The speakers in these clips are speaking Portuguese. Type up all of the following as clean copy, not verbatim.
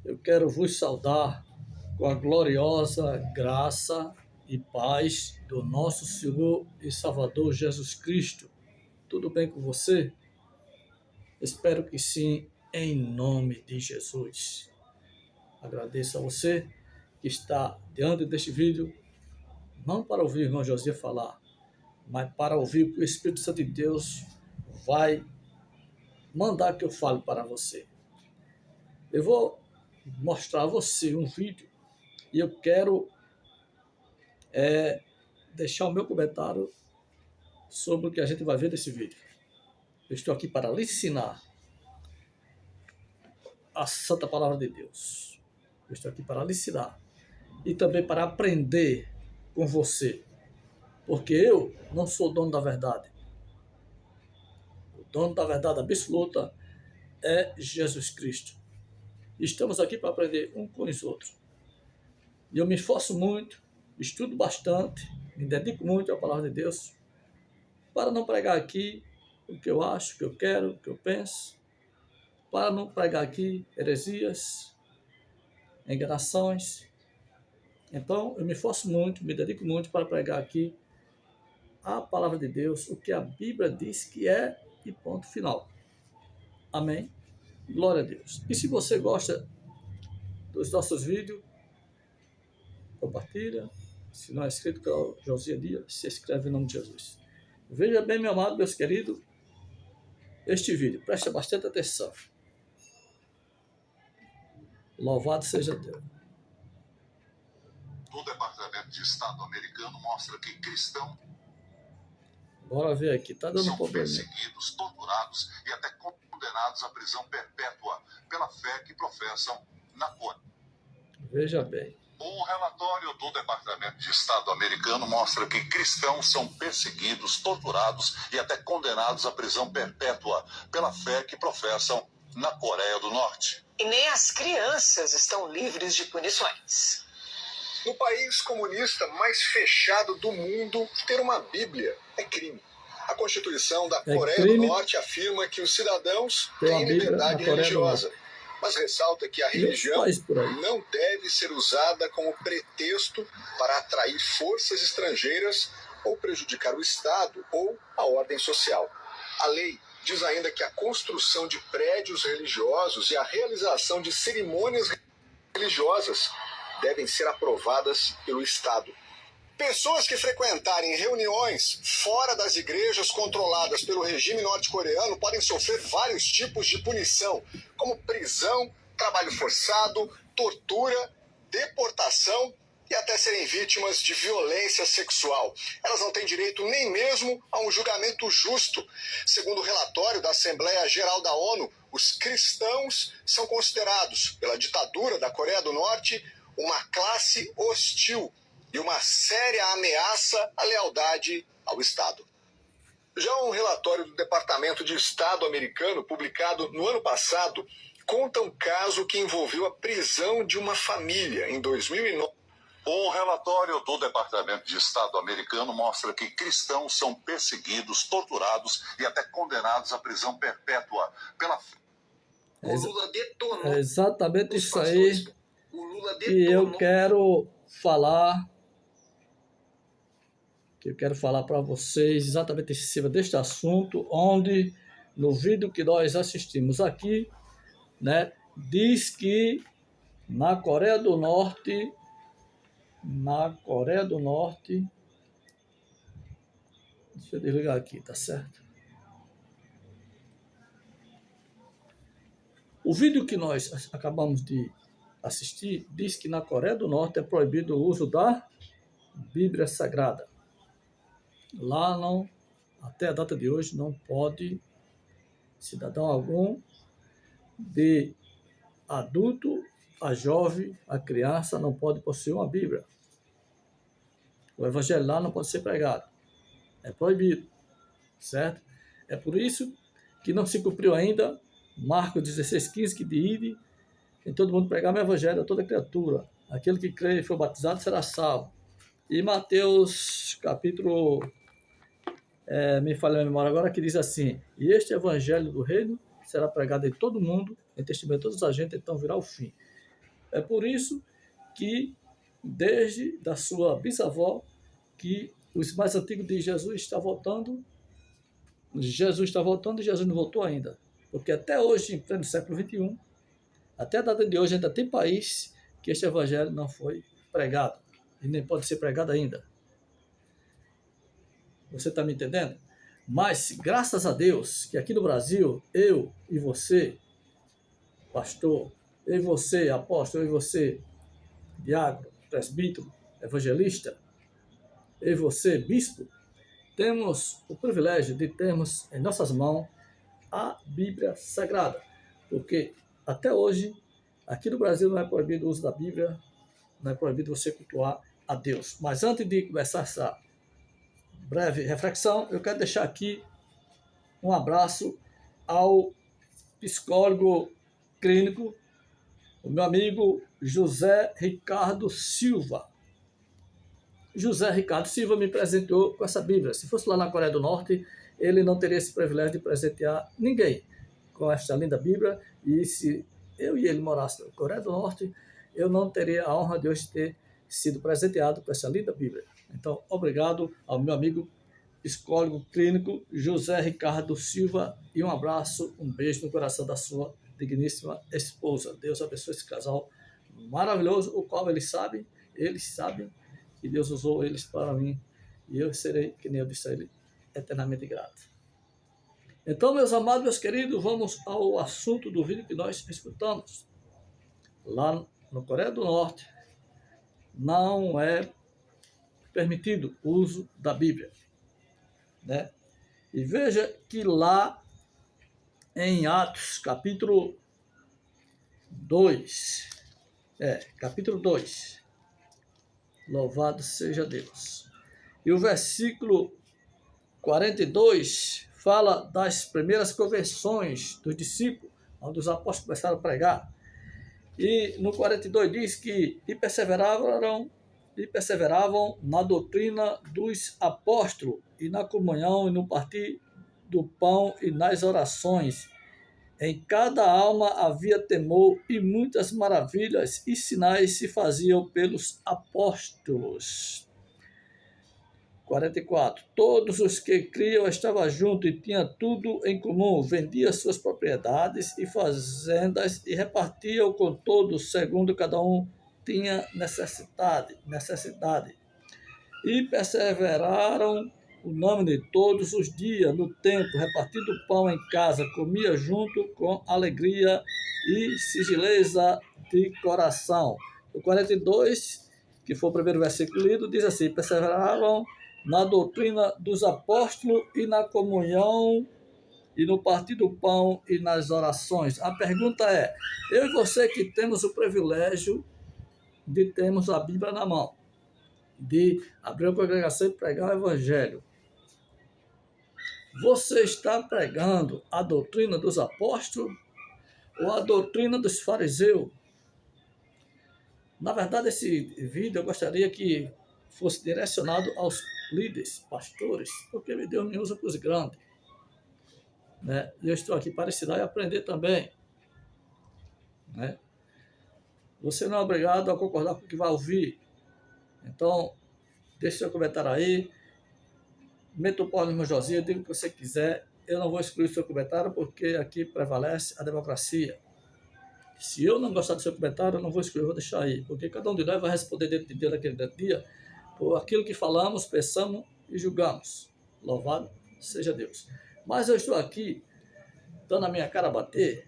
Eu quero vos saudar com a gloriosa graça e paz do nosso Senhor e Salvador Jesus Cristo. Tudo bem com você? Espero que sim, em nome de Jesus. Agradeço a você que está diante deste vídeo, não para ouvir o irmão José falar, mas para ouvir o que o Espírito Santo de Deus vai mandar que eu fale para você. Eu vou mostrar a você um vídeo e eu quero deixar o meu comentário sobre o que a gente vai ver nesse vídeo. Eu estou aqui para lhe ensinar a santa palavra de Deus. Eu estou aqui para lhe ensinar e também para aprender com você, porque eu não sou dono da verdade. O dono da verdade absoluta é Jesus Cristo. Estamos aqui para aprender um com os outros. E eu me esforço muito, estudo bastante, me dedico muito à palavra de Deus, para não pregar aqui o que eu acho, o que eu quero, o que eu penso, para não pregar aqui heresias, enganações. Então, eu me esforço muito, me dedico muito para pregar aqui a palavra de Deus, o que a Bíblia diz que é, e ponto final. Amém? Glória a Deus. E se você gosta dos nossos vídeos, compartilha. Se não é inscrito, que é o Josias Dias, se inscreve em nome de Jesus. Veja bem, meu amado, meus queridos, este vídeo. Presta bastante atenção. Louvado seja Deus. O Departamento de Estado americano mostra que cristãos Bora ver aqui. Tá dando são problema. perseguidos, torturados e até condenados à prisão perpétua pela fé que professam na Coreia. Veja bem. O relatório do Departamento de Estado americano mostra que cristãos são perseguidos, torturados e até condenados à prisão perpétua pela fé que professam na Coreia do Norte. E nem as crianças estão livres de punições. No país comunista mais fechado do mundo, ter uma Bíblia é crime. A Constituição da Coreia do Norte afirma que os cidadãos têm liberdade religiosa, mas ressalta que a religião não deve ser usada como pretexto para atrair forças estrangeiras ou prejudicar o Estado ou a ordem social. A lei diz ainda que a construção de prédios religiosos e a realização de cerimônias religiosas devem ser aprovadas pelo Estado. Pessoas que frequentarem reuniões fora das igrejas controladas pelo regime norte-coreano podem sofrer vários tipos de punição, como prisão, trabalho forçado, tortura, deportação e até serem vítimas de violência sexual. Elas não têm direito nem mesmo a um julgamento justo. Segundo o relatório da Assembleia Geral da ONU, os cristãos são considerados, pela ditadura da Coreia do Norte, uma classe hostil e uma séria ameaça à lealdade ao Estado. Já um relatório do Departamento de Estado americano, publicado no ano passado, conta um caso que envolveu a prisão de uma família em 2009. O relatório do Departamento de Estado americano mostra que cristãos são perseguidos, torturados e até condenados à prisão perpétua pela fé. O Lula detonou. É exatamente isso aí que eu quero falar. Que eu quero falar para vocês exatamente em cima deste assunto, onde no vídeo que nós assistimos aqui, né, diz que na Coreia do Norte, deixa eu desligar aqui, tá certo? O vídeo que nós acabamos de assistir diz que na Coreia do Norte é proibido o uso da Bíblia Sagrada. Lá não, até a data de hoje, não pode cidadão algum, de adulto a jovem, a criança, não pode possuir uma Bíblia. O evangelho lá não pode ser pregado. É proibido, certo? É por isso que não se cumpriu ainda Marcos 16:15, que de ide em todo mundo pregar o evangelho a toda criatura. Aquele que crê e for batizado será salvo. E Mateus capítulo, me falha a memória agora, que diz assim: e este evangelho do reino será pregado em todo mundo, em testemunho de toda a gente, então virá o fim. É por isso que, desde da sua bisavó, que os mais antigos de Jesus está voltando, Jesus está voltando e Jesus não voltou ainda. Porque até hoje, em pleno século XXI, até a data de hoje, ainda tem país que este evangelho não foi pregado. E nem pode ser pregado ainda. Você está me entendendo? Mas, graças a Deus, que aqui no Brasil, eu e você, pastor, eu e você, apóstolo, eu e você, diácono, presbítero, evangelista, eu e você, bispo, temos o privilégio de termos em nossas mãos a Bíblia Sagrada. Porque até hoje, aqui no Brasil não é proibido o uso da Bíblia, não é proibido você cultuar a Deus. Mas antes de começar essa breve reflexão, eu quero deixar aqui um abraço ao psicólogo clínico, o meu amigo José Ricardo Silva. José Ricardo Silva me presenteou com essa Bíblia. Se fosse lá na Coreia do Norte, ele não teria esse privilégio de presentear ninguém com esta linda Bíblia. E se eu e ele morássemos na Coreia do Norte, eu não teria a honra de hoje ter sido presenteado com essa linda Bíblia. Então, obrigado ao meu amigo psicólogo clínico José Ricardo Silva e um abraço, um beijo no coração da sua digníssima esposa. Deus abençoe esse casal maravilhoso, o qual eles sabem que Deus usou eles para mim e eu serei, que nem eu disse a ele, eternamente grato. Então, meus amados, meus queridos, vamos ao assunto do vídeo que nós escutamos. Lá no Coreia do Norte, não é permitido o uso da Bíblia, né? E veja que lá em Atos, capítulo 2, capítulo 2, louvado seja Deus. E o versículo 42 fala das primeiras conversões dos discípulos, onde os apóstolos começaram a pregar. E no 42 diz que perseveravam na doutrina dos apóstolos, e na comunhão, e no partir do pão, e nas orações. Em cada alma havia temor, e muitas maravilhas e sinais se faziam pelos apóstolos. 44. Todos os que criam estavam juntos e tinham tudo em comum, vendiam suas propriedades e fazendas e repartiam com todos, segundo cada um tinha necessidade. E perseveraram unânime todos os dias no templo, repartindo pão em casa, comia junto com alegria e sigileza de coração. O 42, que foi o primeiro versículo lido, diz assim: perseveravam na doutrina dos apóstolos e na comunhão e no partir do pão e nas orações. A pergunta é, eu e você que temos o privilégio de termos a Bíblia na mão, de abrir a congregação e pregar o Evangelho, você está pregando a doutrina dos apóstolos ou a doutrina dos fariseus? Na verdade, esse vídeo eu gostaria que fosse direcionado aos líderes, pastores, porque Deus me usa para os grandes, né? Eu estou aqui para ensinar e aprender também, né? Você não é obrigado a concordar com o que vai ouvir. Então, deixe seu comentário aí, meta o pau no meu Josias, diga o que você quiser. Eu não vou excluir o seu comentário, porque aqui prevalece a democracia. Se eu não gostar do seu comentário, eu não vou excluir, eu vou deixar aí, porque cada um de nós vai responder dentro de Deus naquele dia por aquilo que falamos, pensamos e julgamos. Louvado seja Deus. Mas eu estou aqui dando a minha cara a bater,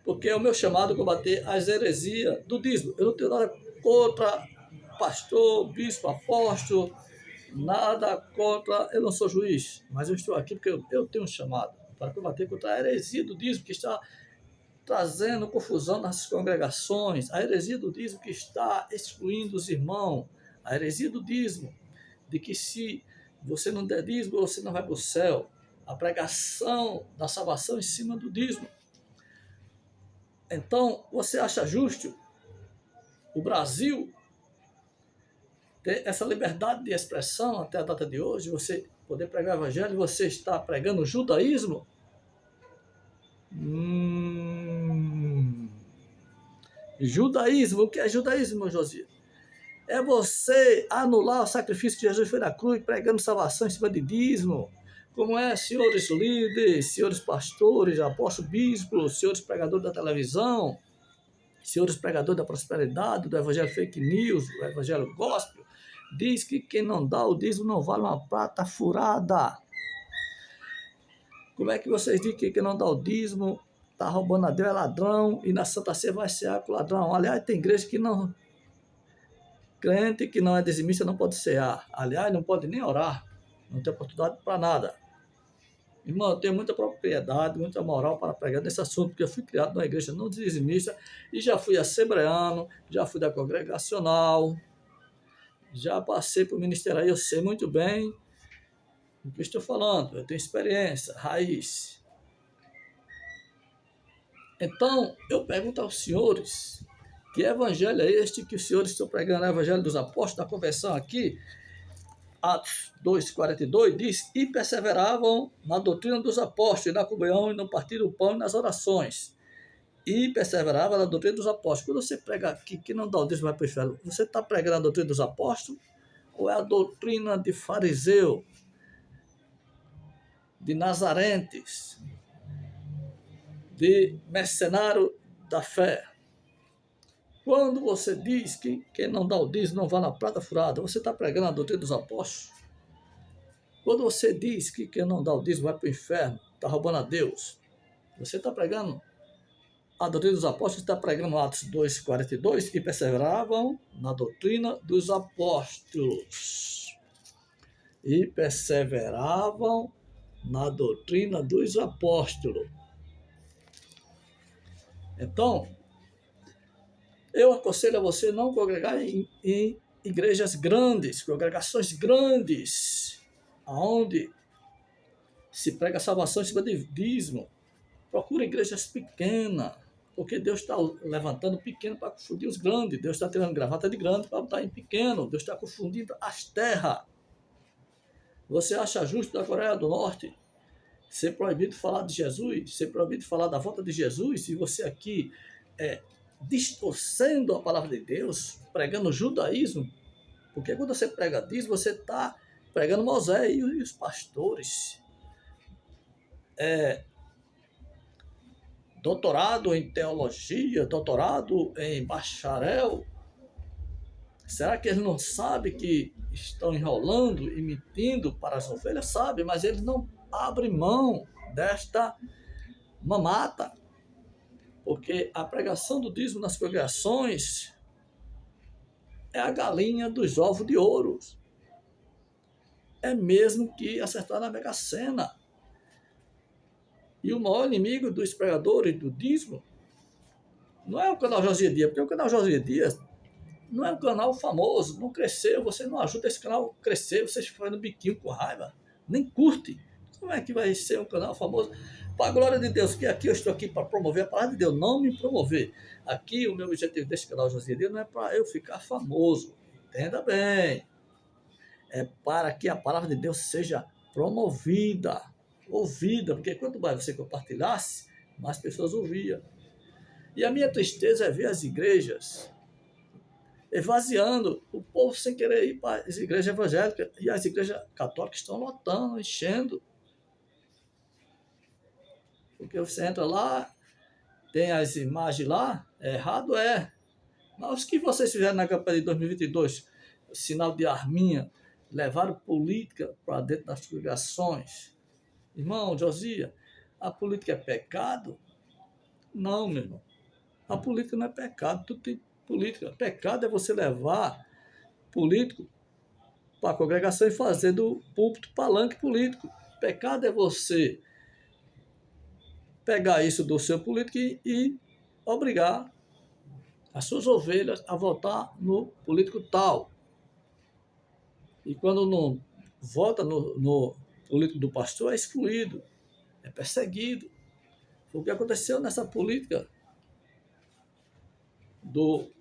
porque é o meu chamado combater as heresias do dízimo. Eu não tenho nada contra pastor, bispo, apóstolo, nada contra, eu não sou juiz, mas eu estou aqui porque eu tenho um chamado para combater contra a heresia do dízimo que está trazendo confusão nas congregações, a heresia do dízimo que está excluindo os irmãos, a heresia do dízimo, de que se você não der dízimo, você não vai para o céu, a pregação da salvação em cima do dízimo. Então, você acha justo o Brasil ter essa liberdade de expressão até a data de hoje, você poder pregar o evangelho, você está pregando o judaísmo? Judaísmo, o que é judaísmo, meu Josias? É você anular o sacrifício que Jesus fez na cruz, pregando salvação em cima de dízimo. Como é, senhores líderes, senhores pastores, apóstolos, bispos, senhores pregadores da televisão, senhores pregadores da prosperidade, do evangelho fake news, do evangelho gospel, diz que quem não dá o dízimo não vale uma prata furada. Como é que vocês dizem que quem não dá o dízimo está roubando a Deus, é ladrão, e na Santa Ceia vai cear com o ladrão? Aliás, tem igreja que não... Crente que não é dizimista não pode cear. Aliás, não pode nem orar. Não tem oportunidade para nada. Irmão, eu tenho muita propriedade, muita moral para pregar nesse assunto, porque eu fui criado numa igreja não dizimista e já fui assembleano, já fui da congregacional, já passei por ministério aí, eu sei muito bem o que estou falando, eu tenho experiência, raiz. Então, eu pergunto aos senhores, que evangelho é este que os senhores estão pregando? É o evangelho dos apóstolos, da conversão aqui, Atos 2,42, diz, e perseveravam na doutrina dos apóstolos, e na comunhão, e no partir do pão, e nas orações. E perseverava na doutrina dos apóstolos. Quando você prega aqui, que não dá o dízimo vai para o inferno, você está pregando a doutrina dos apóstolos? Ou é a doutrina de fariseu, de nazarentes, de mercenário da fé? Quando você diz que quem não dá o dízimo não vai na prata furada, você está pregando a doutrina dos apóstolos? Quando você diz que quem não dá o dízimo vai para o inferno, está roubando a Deus, você está pregando a doutrina dos apóstolos, está pregando Atos 2,42, e perseveravam na doutrina dos apóstolos. E perseveravam na doutrina dos apóstolos. Então, eu aconselho a você não congregar em igrejas grandes, congregações grandes, onde se prega a salvação em cima de dízimo. Procura igrejas pequenas, porque Deus está levantando pequeno para confundir os grandes. Deus está tirando gravata de grande para botar em pequeno. Deus está confundindo as terras. Você acha justo da Coreia do Norte ser proibido falar de Jesus, ser proibido falar da volta de Jesus, e você aqui distorcendo a palavra de Deus, pregando judaísmo? Porque quando você prega dízimo, você está pregando Moisés e os pastores. Doutorado em teologia, doutorado em bacharel. Será que eles não sabem que estão enrolando e mentindo para as ovelhas? Sabem, mas eles não abrem mão desta mamata. Porque a pregação do dízimo nas congregações é a galinha dos ovos de ouro. É mesmo que acertar na Mega Sena. E o maior inimigo dos pregadores do dízimo não é o canal Josias Dias, porque o canal Josias Dias não é um canal famoso, não cresceu, você não ajuda esse canal a crescer, você fica fazendo biquinho com raiva, nem curte. Como é que vai ser um canal famoso? Para a glória de Deus, que aqui eu estou aqui para promover a palavra de Deus, não me promover. Aqui o meu objetivo desse canal Josias Dias não é para eu ficar famoso, entenda bem. É para que a palavra de Deus seja promovida, ouvida, porque quanto mais você compartilhasse, mais pessoas ouviam. E a minha tristeza é ver as igrejas esvaziando, o povo sem querer ir para as igrejas evangélicas, e as igrejas católicas estão lotando, enchendo. Porque você entra lá, tem as imagens lá, errado é. Mas o que vocês fizeram na campanha de 2022, sinal de arminha, levaram política para dentro das congregações. Irmão, Josias, a política é pecado? Não, meu irmão. A política não é pecado, tudo tem política. Pecado é você levar político para a congregação e fazer do púlpito palanque político. Pecado é você pegar isso do seu político e obrigar as suas ovelhas a votar no político tal. E quando não vota no político do pastor, é excluído, é perseguido. Foi o que aconteceu nessa política do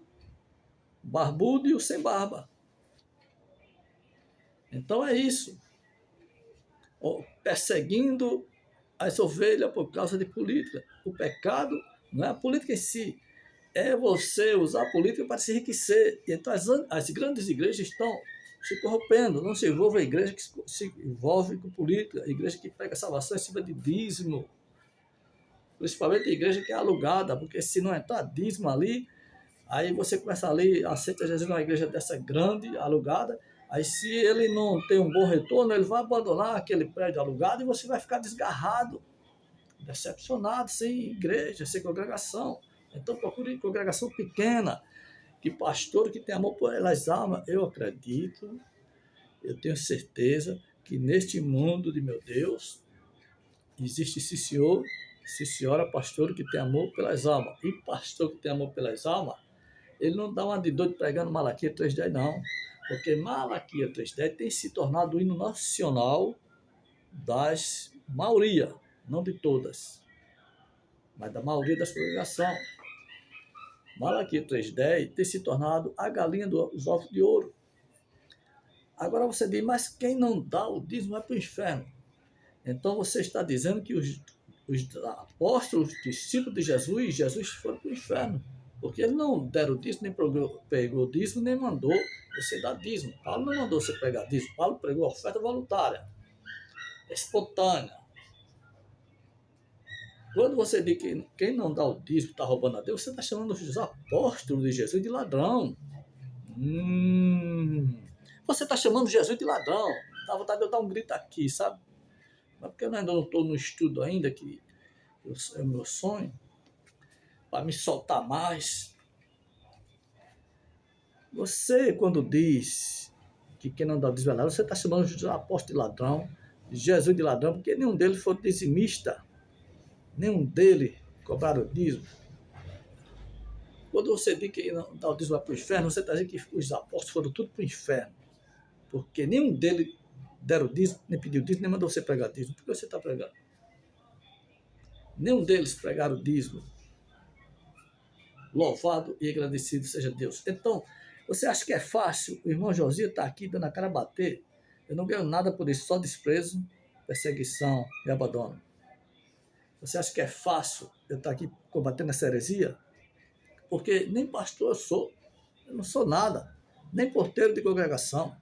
barbudo e o sem barba. Então é isso. Perseguindo as ovelhas por causa de política. O pecado não é a política em si, é você usar a política para se enriquecer. E então as grandes igrejas estão se corrompendo. Não se envolve a igreja que se envolve com política, a igreja que prega salvação em cima de dízimo. Principalmente a igreja que é alugada, porque se não entrar dízimo ali, aí você começa ali, aceita Jesus numa igreja dessa grande, alugada, aí se ele não tem um bom retorno, ele vai abandonar aquele prédio alugado e você vai ficar desgarrado, decepcionado, sem igreja, sem congregação. Então procure congregação pequena, que pastor que tem amor pelas almas. Eu acredito, eu tenho certeza que neste mundo de meu Deus, existe sim senhor, sim senhora, pastor que tem amor pelas almas. E pastor que tem amor pelas almas, ele não dá uma de doido pregando Malaquias 3:10, não. Porque Malaquias 3:10 tem se tornado o hino nacional das maioria, não de todas, mas da maioria das congregações. Malaquias 3:10 tem se tornado a galinha dos ovos de ouro. Agora você diz, mas quem não dá o dízimo vai para o inferno. Então você está dizendo que os apóstolos, discípulos de Jesus foram para o inferno. Porque eles não deram dízimo, nem pegou dízimo, nem mandou você dar dízimo. Paulo não mandou você pegar dízimo. Paulo pregou a oferta voluntária, espontânea. Quando você diz que quem não dá o dízimo está roubando a Deus, você está chamando os apóstolos de Jesus de ladrão. Você está chamando Jesus de ladrão. Dá vontade de eu dar um grito aqui, sabe? Mas porque eu ainda não estou no estudo ainda, que é o meu sonho, para me soltar mais. Você, quando diz que quem não dá o dízimo é ladrão, você está chamando os apóstolos de ladrão, Jesus de ladrão, porque nenhum deles foi dizimista. Nenhum deles cobraram o dízimo. Quando você diz que não dá o dízimo para o inferno, você está dizendo que os apóstolos foram tudo para o inferno. Porque nenhum deles deram o dízimo, nem pediu dízimo, nem mandou você pregar dízimo. Por que você está pregando? Nenhum deles pregaram o dízimo. Louvado e agradecido seja Deus. Então, você acha que é fácil? O irmão Josias está aqui dando a cara a bater. Eu não ganho nada por isso, só desprezo, perseguição e abandono. Você acha que é fácil eu estar aqui combatendo essa heresia? Porque nem pastor eu sou. Eu não sou nada. Nem porteiro de congregação.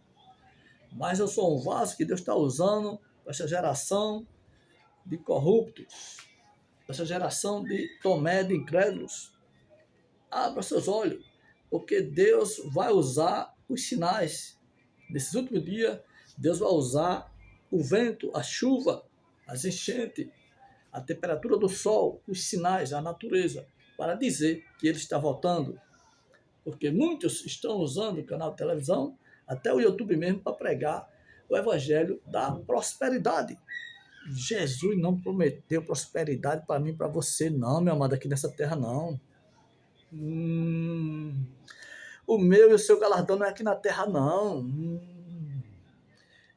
Mas eu sou um vaso que Deus está usando para essa geração de corruptos, para essa geração de Tomé, de incrédulos. Abra seus olhos, porque Deus vai usar os sinais. Nesses últimos dias, Deus vai usar o vento, a chuva, as enchentes, a temperatura do sol, os sinais, a natureza, para dizer que Ele está voltando. Porque muitos estão usando o canal de televisão, até o YouTube mesmo, para pregar o evangelho da prosperidade. Jesus não prometeu prosperidade para mim e para você, não, meu amado, aqui nessa terra, não. O meu e o seu galardão não é aqui na terra, não.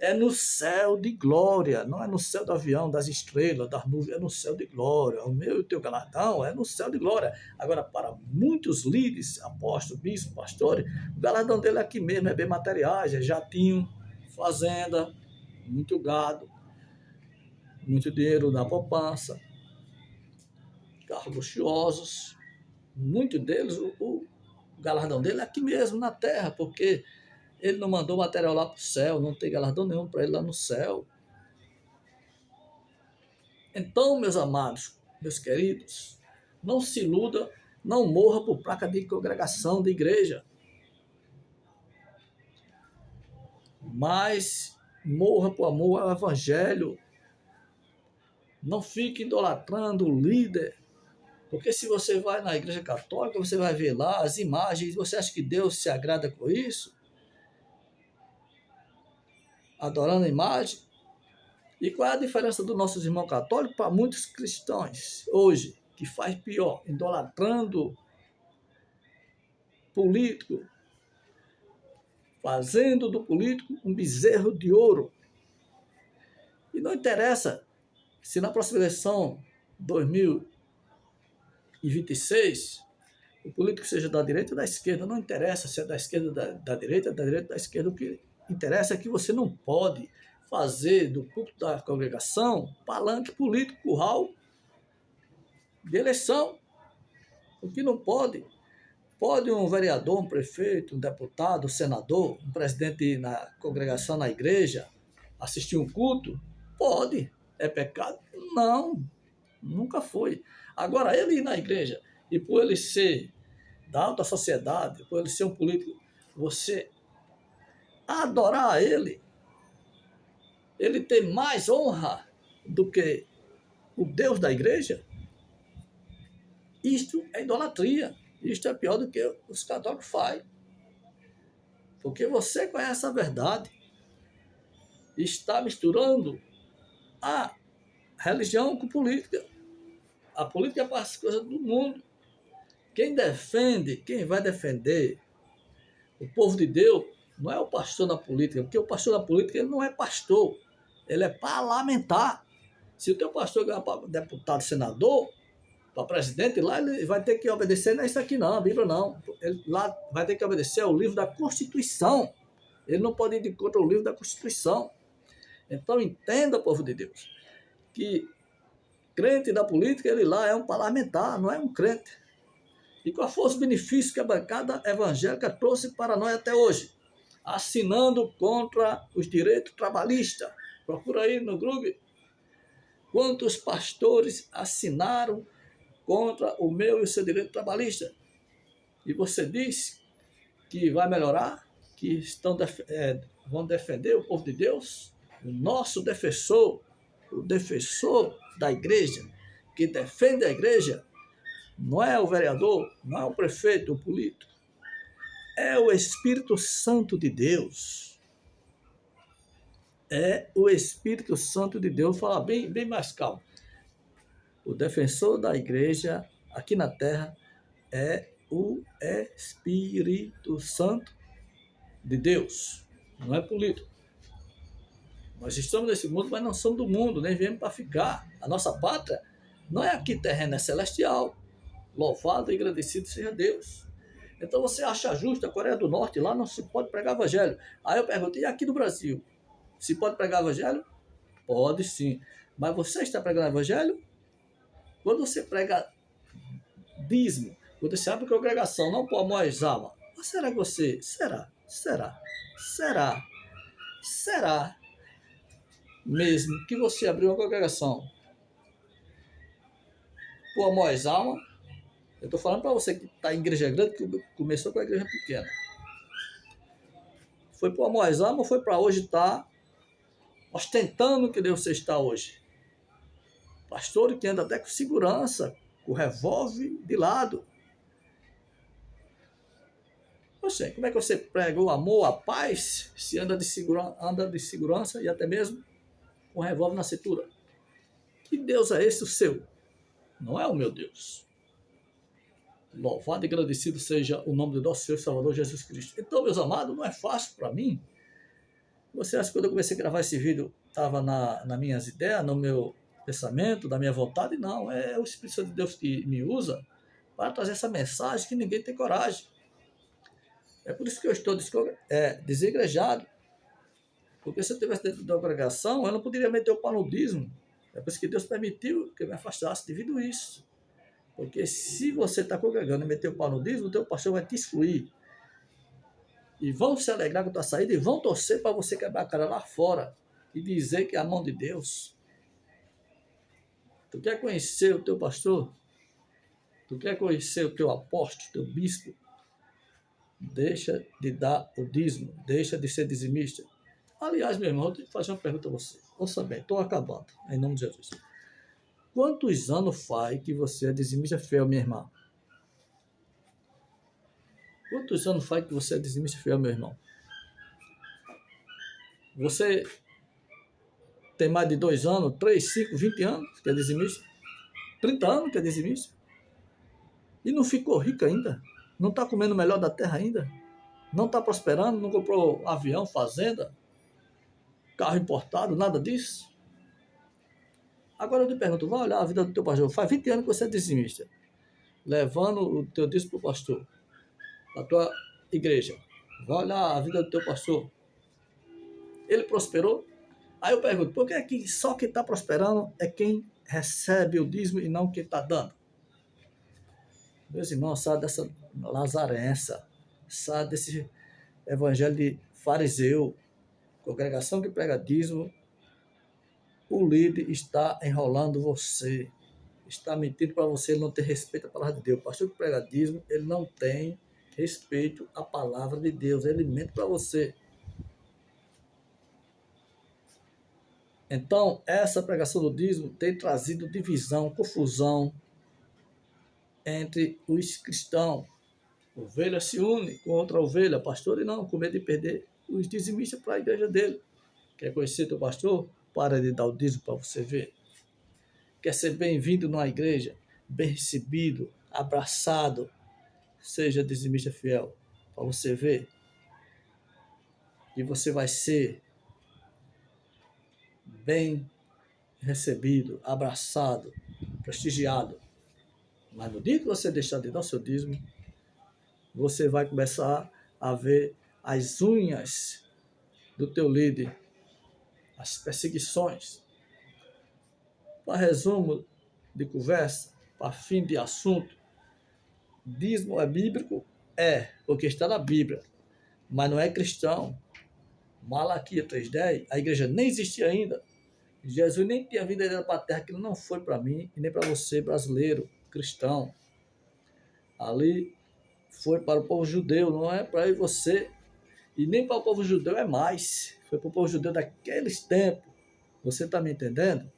É no céu de glória, não é no céu do avião, das estrelas, das nuvens, é no céu de glória. O meu e o teu galardão é no céu de glória. Agora, para muitos líderes, apóstolos, bispos, pastores, o galardão dele é aqui mesmo, é bem materiais, é jatinho, fazenda, muito gado, muito dinheiro na poupança, carros luxuosos. Muitos deles, o galardão dele é aqui mesmo na terra, porque ele não mandou material lá para o céu, não tem galardão nenhum para ele lá no céu. Então, meus amados, meus queridos, não se iluda, não morra por placa de congregação, de igreja. Mas morra por amor ao evangelho. Não fique idolatrando o líder. Porque se você vai na igreja católica, você vai ver lá as imagens, você acha que Deus se agrada com isso? Adorando a imagem. E qual é a diferença dos nossos irmãos católicos para muitos cristãos hoje, que faz pior, idolatrando político, fazendo do político um bezerro de ouro. E não interessa se na próxima eleição 2026 o político seja da direita ou da esquerda, não interessa se é da esquerda, da direita, da esquerda, o que interessa é que você não pode fazer do púlpito da congregação palanque político, curral de eleição. O que não pode Pode um vereador, um prefeito, um deputado, um senador, um presidente na congregação, na igreja, assistir um culto? Pode. É pecado? Não, nunca foi. Agora, ele ir na igreja e por ele ser da alta sociedade, por ele ser um político, você adorar ele tem mais honra do que o Deus da igreja? Isto é idolatria. Isto é pior do que os católicos fazem. Porque você conhece a verdade. Está misturando a religião com política. A política é para as coisas do mundo. Quem defende, quem vai defender o povo de Deus, não é o pastor na política, porque o pastor na política ele não é pastor, ele é parlamentar. Se o teu pastor ganhar para deputado, senador, para presidente, lá ele vai ter que obedecer, não é isso aqui não, a Bíblia não. Ele lá vai ter que obedecer ao livro da Constituição. Ele não pode ir de contra o livro da Constituição. Então entenda, povo de Deus, que crente da política, ele lá é um parlamentar, não é um crente. E qual foi os benefícios que a bancada evangélica trouxe para nós até hoje? Assinando contra os direitos trabalhistas. Procura aí no Google. Quantos pastores assinaram contra o meu e o seu direito trabalhista? E você diz que vai melhorar, que vão defender o povo de Deus? O nosso defensor, o defensor da igreja, que defende a igreja, não é o vereador, não é o prefeito, o político. É o Espírito Santo de Deus. É o Espírito Santo de Deus. Vou falar bem mais calmo. O defensor da igreja aqui na terra é o Espírito Santo de Deus. Não é político. Nós estamos nesse mundo, mas não somos do mundo, nem viemos para ficar. A nossa pátria não é aqui terrena, é celestial. Louvado e agradecido seja Deus. Então você acha justo a Coreia do Norte, lá não se pode pregar evangelho. Aí eu perguntei, e aqui no Brasil? Se pode pregar evangelho? Pode sim. Mas você está pregando evangelho? Quando você prega dízimo, quando você abre congregação, não por amor às almas, mas será que você... Será mesmo que você abriu uma congregação por amor às almas? Eu estou falando para você que está em igreja grande, que começou com a igreja pequena. Foi por amor às almas ou foi para hoje estar ostentando que Deus você está hoje? Pastor que anda até com segurança, com o revólver de lado. Você, como é que você prega o amor, a paz, se anda de segurança e até mesmo com o revólver na cintura? Que Deus é esse o seu? Não é o meu Deus. Louvado e agradecido seja o nome do nosso Senhor e Salvador Jesus Cristo. Então, meus amados, não é fácil para mim. Você acha que quando eu comecei a gravar esse vídeo, estava nas minhas ideias, no meu pensamento, da minha vontade? Não, é o Espírito Santo de Deus que me usa para trazer essa mensagem que ninguém tem coragem. É por isso que eu estou desigrejado. Porque se eu tivesse dentro da congregação, eu não poderia meter o pau no dízimo. É por isso que Deus permitiu que eu me afastasse devido a isso. Porque se você está congregando e meter o pau no dízimo, o teu pastor vai te excluir. E vão se alegrar com a tua saída e vão torcer para você quebrar a cara lá fora e dizer que é a mão de Deus. Tu quer conhecer o teu pastor? Tu quer conhecer o teu apóstolo, teu bispo? Deixa de dar o dízimo, deixa de ser dizimista. Aliás, meu irmão, eu tenho que fazer uma pergunta a você. Ouça bem, estou acabando, em nome de Jesus. Quantos anos faz que você é dizimista fiel, minha irmã? Quantos anos faz que você é dizimista fiel, meu irmão? Você tem mais de 2 anos, 3, 5, 20 anos que é dizimista? 30 anos que é dizimista? E não ficou rico ainda? Não está comendo o melhor da terra ainda? Não está prosperando? Não comprou avião, fazenda, carro importado, nada disso? Agora eu te pergunto, vai olhar a vida do teu pastor. Faz 20 anos que você é dizimista, levando o teu dízimo para o pastor, para a tua igreja. Vai olhar a vida do teu pastor. Ele prosperou? Aí eu pergunto, por que é que só quem está prosperando é quem recebe o dízimo e não quem está dando? Meus irmãos, sai dessa lazarença, sai desse evangelho de fariseu, congregação que prega dízimo. O líder está enrolando você, está mentindo para você, ele não tem respeito à palavra de Deus. O pastor que prega dízimo, ele não tem respeito à palavra de Deus, ele mente para você. Então, essa pregação do dízimo tem trazido divisão, confusão entre os cristãos. Ovelha se une com outra ovelha, pastor, e não, com medo de perder os dizimistas para a igreja dele. Quer conhecer teu pastor? Para de dar o dízimo para você ver. Quer ser bem-vindo na igreja, bem recebido, abraçado, seja dizimista fiel, para você ver. E você vai ser bem recebido, abraçado, prestigiado. Mas no dia que você deixar de dar o seu dízimo, você vai começar a ver as unhas do teu líder, as perseguições. Para resumo de conversa, para fim de assunto, dízimo é bíblico? É, porque está na Bíblia, mas não é cristão. Malaquias 3:10, a igreja nem existia ainda. Jesus nem tinha vindo ainda para a terra, que não foi para mim e nem para você, brasileiro, cristão. Ali foi para o povo judeu, não é para eu e você. E nem para o povo judeu é mais. Foi para o povo judeu daqueles tempos. Você está me entendendo?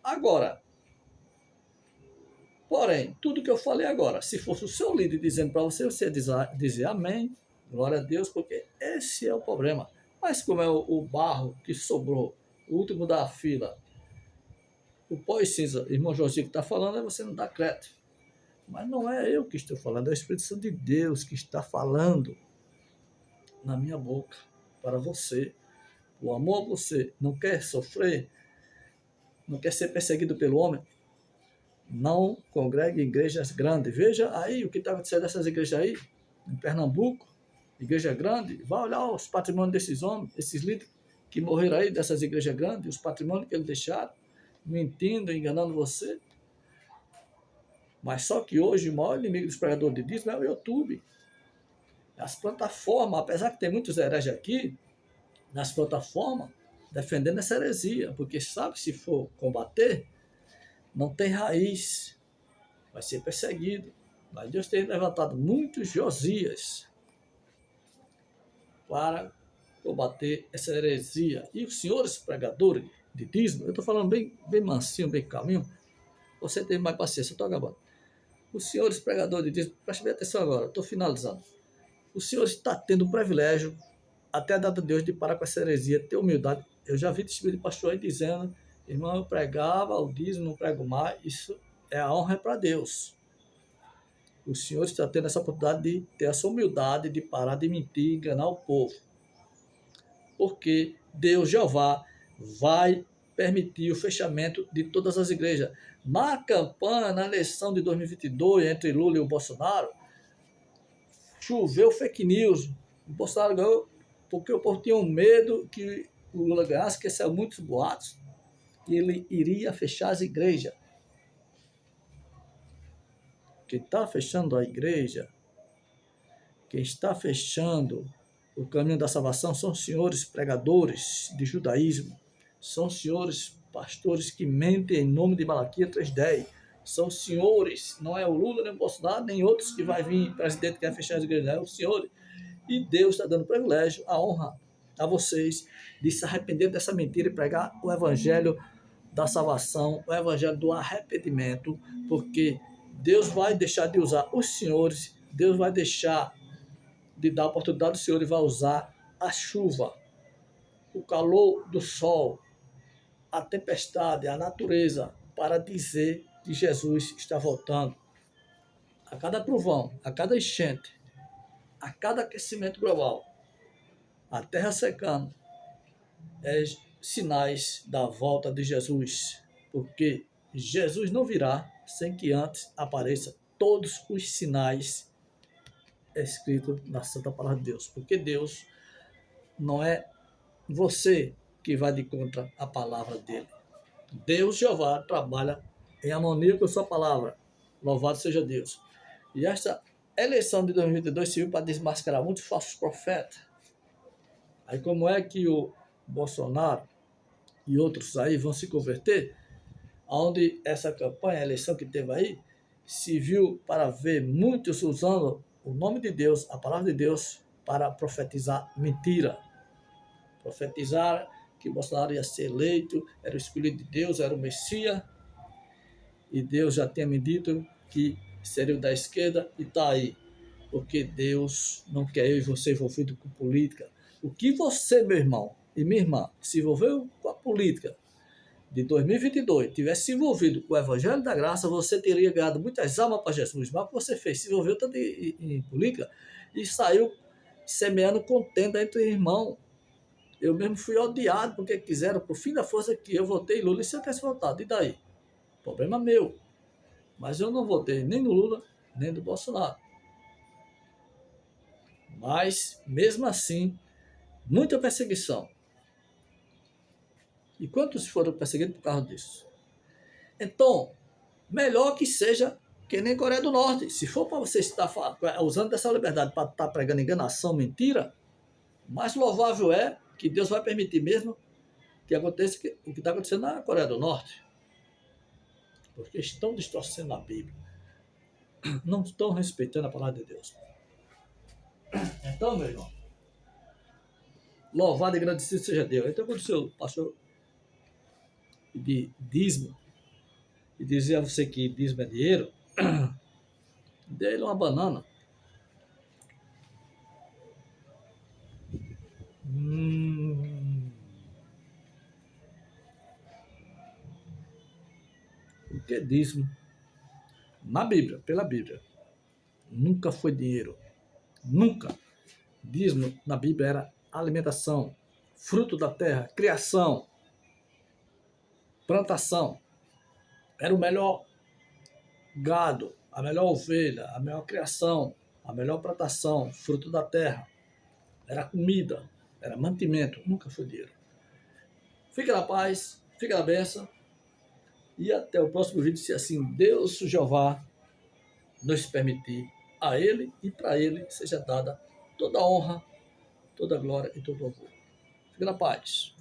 Agora, porém, tudo que eu falei agora, se fosse o seu líder dizendo para você, você ia dizer amém, glória a Deus, porque esse é o problema. Mas como é o barro que sobrou, o último da fila, o pó e cinza, irmão Jorginho que está falando, é você não dá crédito. Mas não é eu que estou falando, é o Espírito Santo de Deus que está falando na minha boca para você. O amor a você não quer sofrer, não quer ser perseguido pelo homem, não congregue em igrejas grandes. Veja aí o que está acontecendo nessas igrejas aí, em Pernambuco, igreja grande, vai olhar os patrimônios desses homens, esses líderes que morreram aí dessas igrejas grandes, os patrimônios que eles deixaram, mentindo, enganando você. Mas só que hoje o maior inimigo dos pregadores de dízimo é o YouTube. As plataformas, apesar que tem muitos hereges aqui, nas plataformas, defendendo essa heresia, porque sabe que se for combater, não tem raiz, vai ser perseguido. Mas Deus tem levantado muitos Josias para combater essa heresia. E os senhores pregadores de dízimo, eu estou falando bem mansinho, bem calminho, você tem mais paciência, eu estou acabando. Os senhores pregadores de dízimo, preste bem atenção agora, estou finalizando. O senhor está tendo o privilégio, até a data de hoje, de parar com essa heresia, ter humildade. Eu já vi testemunho de pastor aí dizendo, irmão, eu pregava o dízimo, não prego mais, isso é a honra para Deus. O senhor está tendo essa oportunidade de ter essa humildade, de parar de mentir e enganar o povo. Porque Deus, Jeová, vai permitir o fechamento de todas as igrejas. Na campanha, na eleição de 2022, entre Lula e o Bolsonaro, choveu fake news. O Bolsonaro ganhou porque o povo tinha um medo que o Lula ganhasse, que saiu muitos boatos, que ele iria fechar as igrejas. Quem está fechando a igreja, quem está fechando o caminho da salvação são os senhores pregadores de judaísmo, são os senhores pastores que mentem em nome de Malaquias 3:10, são os senhores, não é o Lula, nem o Bolsonaro, nem outros que vai vir presidente que vai fechar as igrejas, é os senhores. E Deus está dando privilégio, a honra a vocês de se arrepender dessa mentira e pregar o evangelho da salvação, o evangelho do arrependimento, porque Deus vai deixar de usar os senhores, Deus vai deixar de dar a oportunidade ao Senhor e vai usar a chuva, o calor do sol, a tempestade, a natureza, para dizer que Jesus está voltando. A cada trovão, a cada enchente, a cada aquecimento global, a terra secando, é sinais da volta de Jesus, porque Jesus não virá sem que antes apareça todos os sinais escritos na Santa Palavra de Deus, porque Deus não é você que vai de contra a palavra dele. Deus, Jeová, trabalha em harmonia com a sua palavra. Louvado seja Deus. E esta eleição de 2022 serviu para desmascarar muitos falsos profetas. Aí como é que o Bolsonaro e outros aí vão se converter? Onde essa campanha, a eleição que teve aí, se viu para ver muitos usando o nome de Deus, a palavra de Deus, para profetizar mentira. Profetizar que Bolsonaro ia ser eleito, era o escolhido de Deus, era o Messias, e Deus já tinha me dito que seria o da esquerda, e está aí. Porque Deus não quer eu e você envolvido com política. O que você, meu irmão e minha irmã, se envolveu com a política de 2022, tivesse se envolvido com o Evangelho da Graça, você teria ganhado muitas almas para Jesus. Mas o que você fez? Se envolveu tanto em política e saiu semeando contenda entre irmãos. Eu mesmo fui odiado porque quiseram, por fim da força, que eu votei em Lula. E se eu tivesse votado, e daí? Problema meu. Mas eu não votei nem no Lula, nem no Bolsonaro. Mas, mesmo assim, muita perseguição. E quantos foram perseguidos por causa disso? Então, melhor que seja que nem Coreia do Norte. Se for para você estar usando dessa liberdade para estar pregando enganação, mentira, mais louvável é que Deus vai permitir mesmo que aconteça o que está acontecendo na Coreia do Norte. Porque estão distorcendo a Bíblia. Não estão respeitando a palavra de Deus. Então, meu irmão, louvado e agradecido seja Deus. Então, quando o seu pastor de dízimo e dizia a você que dízimo é dinheiro, dê ele uma banana. Porque dízimo, na Bíblia, pela Bíblia, nunca foi dinheiro. Nunca. Dízimo na Bíblia era alimentação, fruto da terra, criação, plantação. Era o melhor gado, a melhor ovelha, a melhor criação, a melhor plantação, fruto da terra. Era comida, era mantimento, nunca foi dinheiro. Fica na paz, fica na bênção. E até o próximo vídeo, se assim Deus, Jeová, nos permitir, a Ele e para Ele seja dada toda a honra, toda a glória e todo o louvor. Fica na paz.